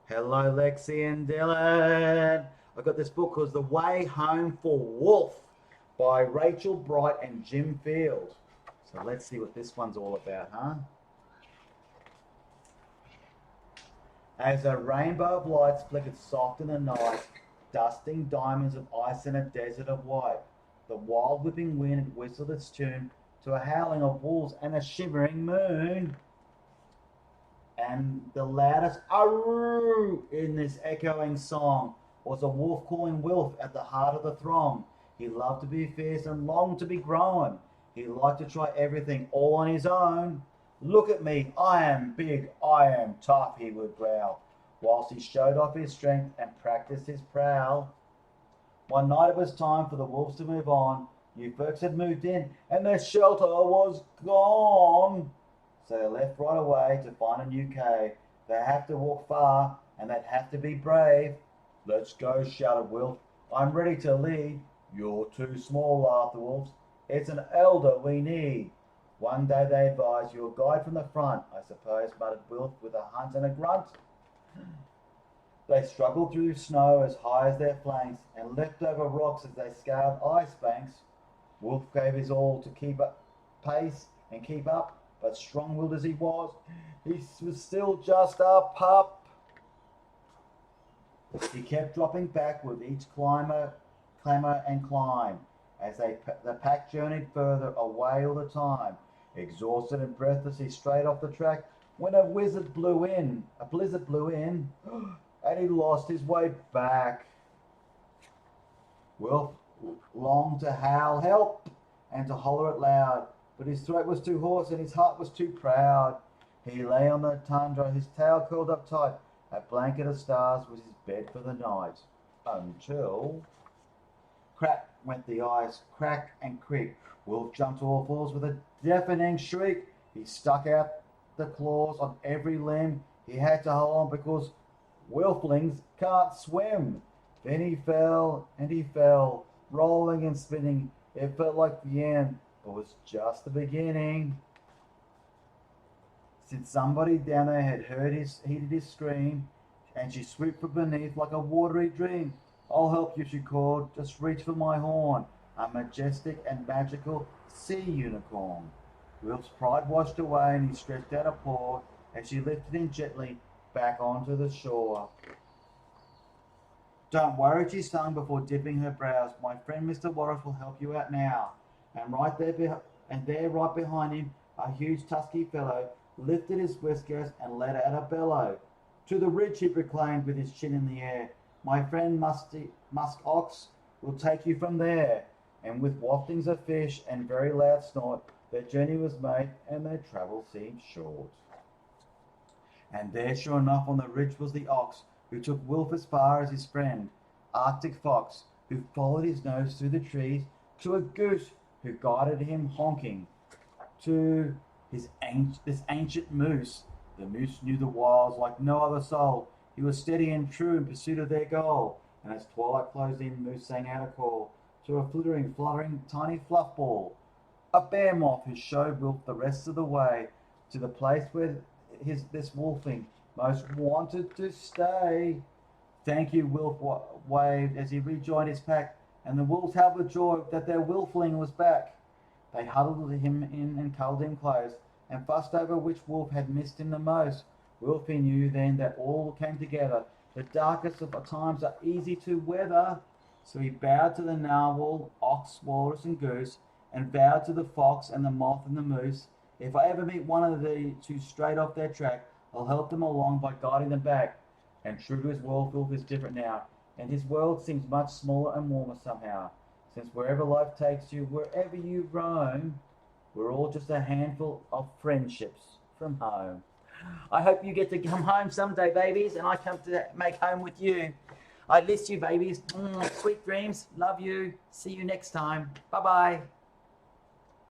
Hello, Lexi and Dylan. I got this book called The Way Home for Wolf by Rachel Bright and Jim Field. So let's see what this one's all about, huh? As a rainbow of lights flickered soft in the night, dusting diamonds of ice in a desert of white, the wild whipping wind whistled its tune to a howling of wolves and a shivering moon. And the loudest aroo in this echoing song was a wolf calling wolf at the heart of the throng. He loved to be fierce and longed to be grown. He liked to try everything all on his own. Look at me, I am big, I am tough, he would growl, whilst he showed off his strength and practiced his prowl. One night it was time for the wolves to move on. New folks had moved in, and their shelter was gone. So they left right away to find a new cave. They have to walk far, and they'd have to be brave. Let's go, shouted Wolf. I'm ready to lead. You're too small, laughed the wolves. It's an elder we need. One day they advised you a guide from the front, I suppose, muttered Wolf with a hunt and a grunt. They struggled through snow as high as their flanks and leapt over rocks as they scaled ice banks. Wolf gave his all to keep up pace and keep up, but strong-willed as he was still just a pup. He kept dropping back with each clamor and climb, as the pack journeyed further away all the time. Exhausted and breathless, he strayed off the track when a blizzard blew in, and he lost his way back. Wolf longed to howl help and to holler it loud, but his throat was too hoarse and his heart was too proud. He lay on the tundra, his tail curled up tight. A blanket of stars was his bed for the night. Until... crack went the ice, crack and creak. Wolf jumped to all fours with a deafening shriek. He stuck out the claws on every limb. He had to hold on because wolflings can't swim. Then he fell and he fell, rolling and spinning. It felt like the end, but was just the beginning. Since somebody down there had heard his scream, and she swooped from beneath like a watery dream. I'll help you, she called. Just reach for my horn. A majestic and magical sea unicorn. Wolf's pride washed away, and he stretched out a paw as she lifted him gently back onto the shore. Don't worry, she sung before dipping her brows. My friend Mr. Walrus will help you out now. And right behind him, a huge tusky fellow lifted his whiskers and let out a bellow. To the ridge, he proclaimed with his chin in the air. My friend Musk Ox will take you from there. And with waftings of fish and very loud snort, their journey was made and their travel seemed short. And there, sure enough, on the ridge was the ox, who took Wolf as far as his friend, Arctic Fox, who followed his nose through the trees, to a goose, who guided him honking, to this ancient moose. The moose knew the wilds like no other soul. He was steady and true in pursuit of their goal, and as twilight closed in, Moose sang out a call to a fluttering, tiny fluff ball, a bear moth who showed Wolf the rest of the way to the place where this wolfing most wanted to stay. Thank you, Wolf waved as he rejoined his pack, and the wolves howled with joy that their wolfling was back. They huddled him in and cuddled him close, and fussed over which wolf had missed him the most. Wolfie knew then that all came together. The darkest of times are easy to weather. So he bowed to the narwhal, ox, walrus, and goose, and vowed to the fox and the moth and the moose, if I ever meet one of the two straight off their track, I'll help them along by guiding them back. And true to his world, Wolf is different now, and his world seems much smaller and warmer somehow. Since wherever life takes you, wherever you roam, we're all just a handful of friendships from home. I hope you get to come home someday, babies, and I come to make home with you. I miss you, babies. Sweet dreams. Love you. See you next time. Bye-bye.